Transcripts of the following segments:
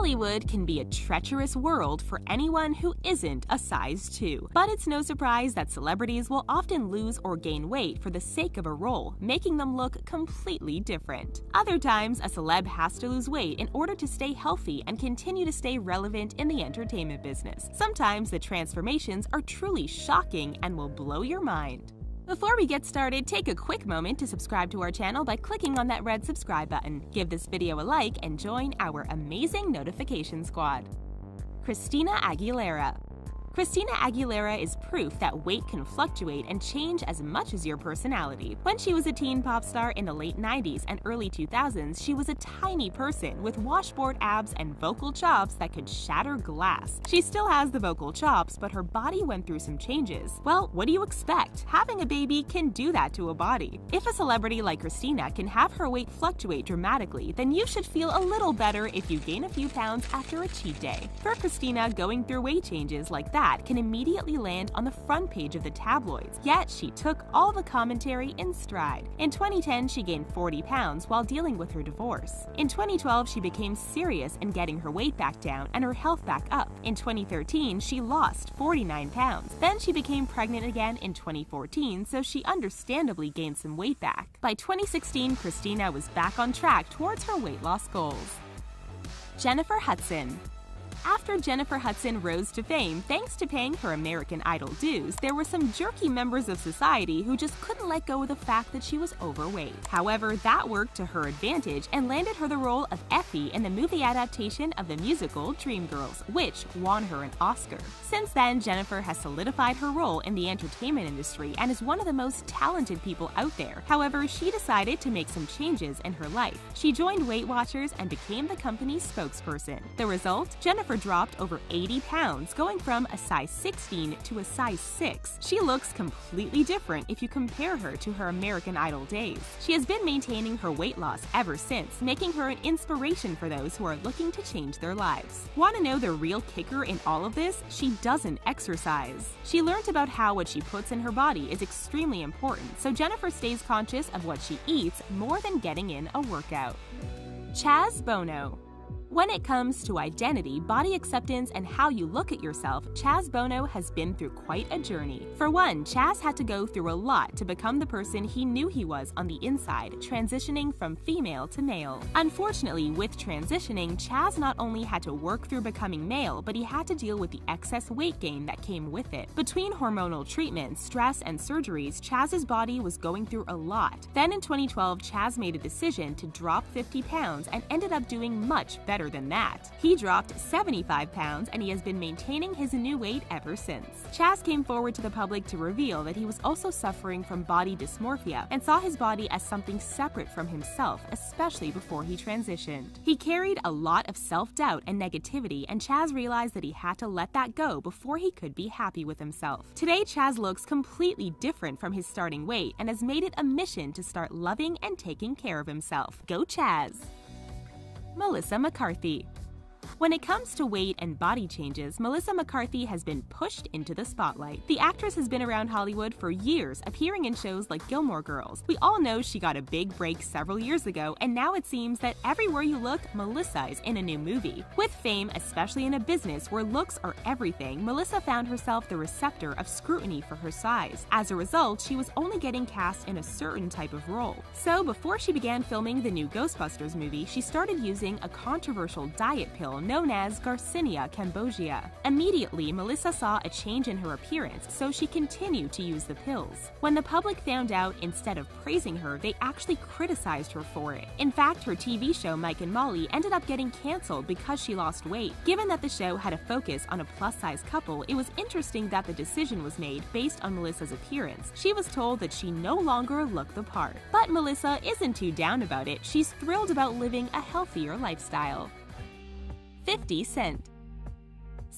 Hollywood can be a treacherous world for anyone who isn't a size 2. But it's no surprise that celebrities will often lose or gain weight for the sake of a role, making them look completely different. Other times, a celeb has to lose weight in order to stay healthy and continue to stay relevant in the entertainment business. Sometimes the transformations are truly shocking and will blow your mind. Before we get started, take a quick moment to subscribe to our channel by clicking on that red subscribe button. Give this video a like and join our amazing notification squad. Christina Aguilera. Christina Aguilera is proof that weight can fluctuate and change as much as your personality. When she was a teen pop star in the late 90s and early 2000s, she was a tiny person with washboard abs and vocal chops that could shatter glass. She still has the vocal chops, but her body went through some changes. Well, what do you expect? Having a baby can do that to a body. If a celebrity like Christina can have her weight fluctuate dramatically, then you should feel a little better if you gain a few pounds after a cheat day. For Christina, going through weight changes like that can immediately land on the front page of the tabloids, yet she took all the commentary in stride. In 2010, she gained 40 pounds while dealing with her divorce. In 2012, she became serious in getting her weight back down and her health back up. In 2013, she lost 49 pounds. Then she became pregnant again in 2014, so she understandably gained some weight back. By 2016, Christina was back on track towards her weight loss goals. Jennifer Hudson. After Jennifer Hudson rose to fame thanks to paying her American Idol dues, there were some jerky members of society who just couldn't let go of the fact that she was overweight. However, that worked to her advantage and landed her the role of Effie in the movie adaptation of the musical Dreamgirls, which won her an Oscar. Since then, Jennifer has solidified her role in the entertainment industry and is one of the most talented people out there. However, she decided to make some changes in her life. She joined Weight Watchers and became the company's spokesperson. The result? Jennifer dropped over 80 pounds, going from a size 16 to a size 6. She looks completely different if you compare her to her American Idol days. She has been maintaining her weight loss ever since, making her an inspiration for those who are looking to change their lives. Want to know the real kicker in all of this? She doesn't exercise. She learned about how what she puts in her body is extremely important, so Jennifer stays conscious of what she eats more than getting in a workout. Chaz Bono. When it comes to identity, body acceptance, and how you look at yourself, Chaz Bono has been through quite a journey. For one, Chaz had to go through a lot to become the person he knew he was on the inside, transitioning from female to male. Unfortunately, with transitioning, Chaz not only had to work through becoming male, but he had to deal with the excess weight gain that came with it. Between hormonal treatments, stress, and surgeries, Chaz's body was going through a lot. Then in 2012, Chaz made a decision to drop 50 pounds and ended up doing much better than that. He dropped 75 pounds and he has been maintaining his new weight ever since. Chaz came forward to the public to reveal that he was also suffering from body dysmorphia and saw his body as something separate from himself, especially before he transitioned. He carried a lot of self-doubt and negativity, and Chaz realized that he had to let that go before he could be happy with himself. Today, Chaz looks completely different from his starting weight and has made it a mission to start loving and taking care of himself. Go Chaz! Melissa McCarthy. When it comes to weight and body changes, Melissa McCarthy has been pushed into the spotlight. The actress has been around Hollywood for years, appearing in shows like Gilmore Girls. We all know she got a big break several years ago, and now it seems that everywhere you look, Melissa is in a new movie. With fame, especially in a business where looks are everything, Melissa found herself the receptor of scrutiny for her size. As a result, she was only getting cast in a certain type of role. So before she began filming the new Ghostbusters movie, she started using a controversial diet pill known as Garcinia Cambogia. Immediately, Melissa saw a change in her appearance, so she continued to use the pills. When the public found out, instead of praising her, they actually criticized her for it. In fact, her TV show Mike and Molly ended up getting canceled because she lost weight. Given that the show had a focus on a plus-size couple, it was interesting that the decision was made based on Melissa's appearance. She was told that she no longer looked the part. But Melissa isn't too down about it. She's thrilled about living a healthier lifestyle. 50 Cent.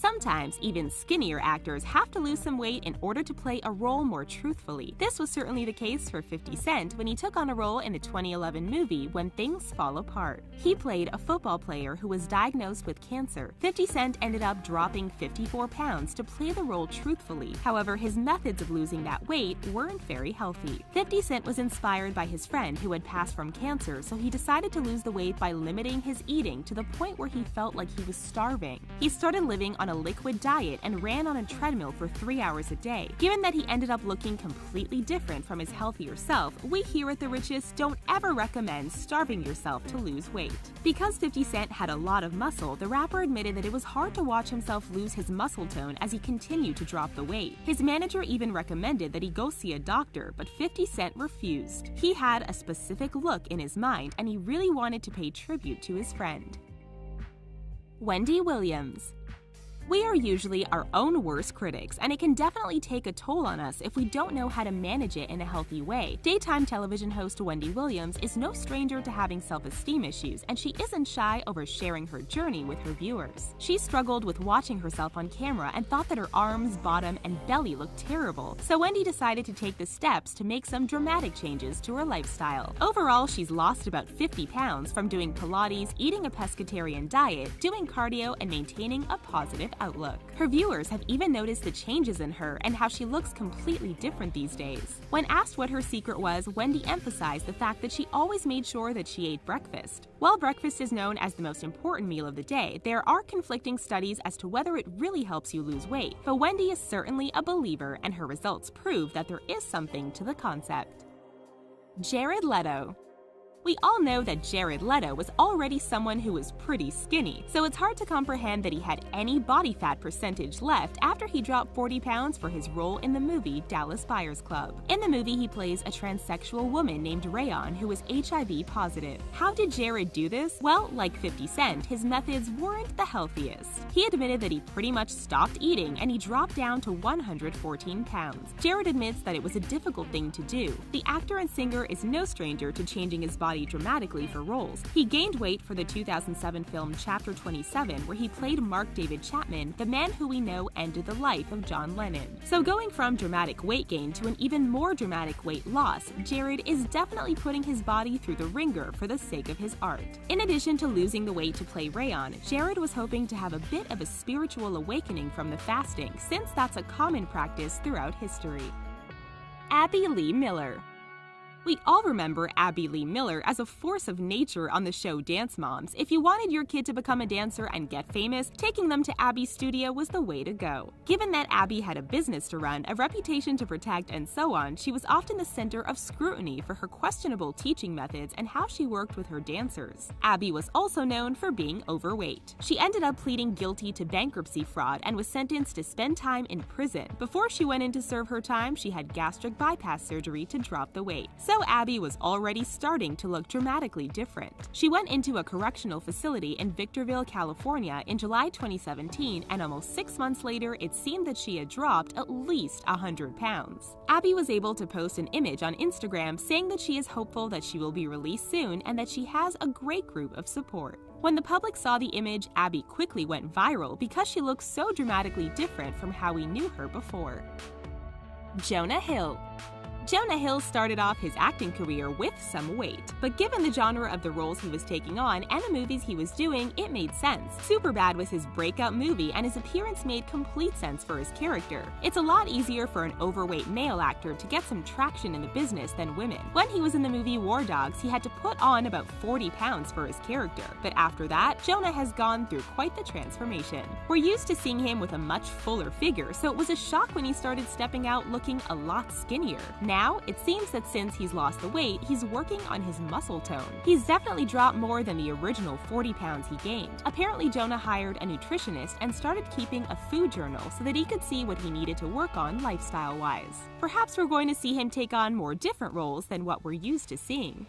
Sometimes, even skinnier actors have to lose some weight in order to play a role more truthfully. This was certainly the case for 50 Cent when he took on a role in the 2011 movie When Things Fall Apart. He played a football player who was diagnosed with cancer. 50 Cent ended up dropping 54 pounds to play the role truthfully. However, his methods of losing that weight weren't very healthy. 50 Cent was inspired by his friend who had passed from cancer, so he decided to lose the weight by limiting his eating to the point where he felt like he was starving. He started living on a liquid diet and ran on a treadmill for 3 hours a day. Given that he ended up looking completely different from his healthier self, we here at The Richest don't ever recommend starving yourself to lose weight. Because 50 Cent had a lot of muscle, the rapper admitted that it was hard to watch himself lose his muscle tone as he continued to drop the weight. His manager even recommended that he go see a doctor, but 50 Cent refused. He had a specific look in his mind, and he really wanted to pay tribute to his friend. Wendy Williams. We are usually our own worst critics, and it can definitely take a toll on us if we don't know how to manage it in a healthy way. Daytime television host Wendy Williams is no stranger to having self-esteem issues, and she isn't shy over sharing her journey with her viewers. She struggled with watching herself on camera and thought that her arms, bottom, and belly looked terrible, so Wendy decided to take the steps to make some dramatic changes to her lifestyle. Overall, she's lost about 50 pounds from doing Pilates, eating a pescatarian diet, doing cardio, and maintaining a positive outlook. Her viewers have even noticed the changes in her and how she looks completely different these days. When asked what her secret was, Wendy emphasized the fact that she always made sure that she ate breakfast. While breakfast is known as the most important meal of the day, there are conflicting studies as to whether it really helps you lose weight, but Wendy is certainly a believer, and her results prove that there is something to the concept. Jared Leto. We all know that Jared Leto was already someone who was pretty skinny, so it's hard to comprehend that he had any body fat percentage left after he dropped 40 pounds for his role in the movie Dallas Buyers Club. In the movie, he plays a transsexual woman named Rayon who is HIV positive. How did Jared do this? Well, like 50 Cent, his methods weren't the healthiest. He admitted that he pretty much stopped eating and he dropped down to 114 pounds. Jared admits that it was a difficult thing to do. The actor and singer is no stranger to changing his body dramatically for roles. He gained weight for the 2007 film Chapter 27, where he played Mark David Chapman, the man who we know ended the life of John Lennon. So going from dramatic weight gain to an even more dramatic weight loss, Jared is definitely putting his body through the ringer for the sake of his art. In addition to losing the weight to play Rayon, Jared was hoping to have a bit of a spiritual awakening from the fasting, since that's a common practice throughout history. Abby Lee Miller. We all remember Abby Lee Miller as a force of nature on the show Dance Moms. If you wanted your kid to become a dancer and get famous, taking them to Abby's studio was the way to go. Given that Abby had a business to run, a reputation to protect, and so on, she was often the center of scrutiny for her questionable teaching methods and how she worked with her dancers. Abby was also known for being overweight. She ended up pleading guilty to bankruptcy fraud and was sentenced to spend time in prison. Before she went in to serve her time, she had gastric bypass surgery to drop the weight. So Abby was already starting to look dramatically different. She went into a correctional facility in Victorville, California in July 2017, and almost 6 months later, it seemed that she had dropped at least 100 pounds. Abby was able to post an image on Instagram saying that she is hopeful that she will be released soon and that she has a great group of support. When the public saw the image, Abby quickly went viral because she looked so dramatically different from how we knew her before. Jonah Hill. Jonah Hill started off his acting career with some weight, but given the genre of the roles he was taking on and the movies he was doing, it made sense. Superbad was his breakout movie, and his appearance made complete sense for his character. It's a lot easier for an overweight male actor to get some traction in the business than women. When he was in the movie War Dogs, he had to put on about 40 pounds for his character, but after that, Jonah has gone through quite the transformation. We're used to seeing him with a much fuller figure, so it was a shock when he started stepping out looking a lot skinnier. Now, it seems that since he's lost the weight, he's working on his muscle tone. He's definitely dropped more than the original 40 pounds he gained. Apparently, Jonah hired a nutritionist and started keeping a food journal so that he could see what he needed to work on lifestyle-wise. Perhaps we're going to see him take on more different roles than what we're used to seeing.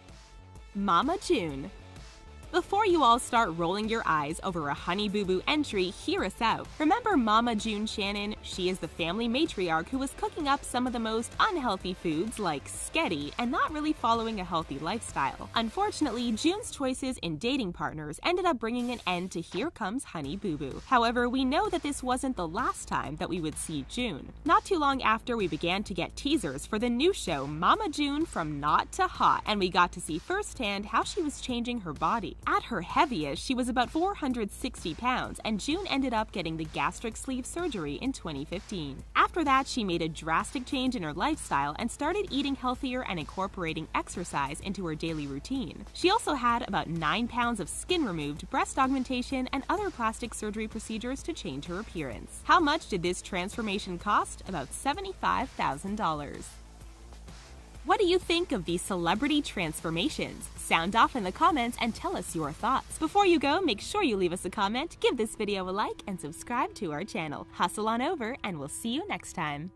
Mama June. Before you all start rolling your eyes over a Honey Boo Boo entry, hear us out. Remember Mama June Shannon? She is the family matriarch who was cooking up some of the most unhealthy foods like sketty and not really following a healthy lifestyle. Unfortunately, June's choices in dating partners ended up bringing an end to Here Comes Honey Boo Boo. However, we know that this wasn't the last time that we would see June. Not too long after, we began to get teasers for the new show Mama June From Not to Hot, and we got to see firsthand how she was changing her body. At her heaviest, she was about 460 pounds, and June ended up getting the gastric sleeve surgery in 2015. After that, she made a drastic change in her lifestyle and started eating healthier and incorporating exercise into her daily routine. She also had about 9 pounds of skin removed, breast augmentation, and other plastic surgery procedures to change her appearance. How much did this transformation cost? About $75,000. What do you think of these celebrity transformations? Sound off in the comments and tell us your thoughts. Before you go, make sure you leave us a comment, give this video a like, and subscribe to our channel. Hustle on over, and we'll see you next time.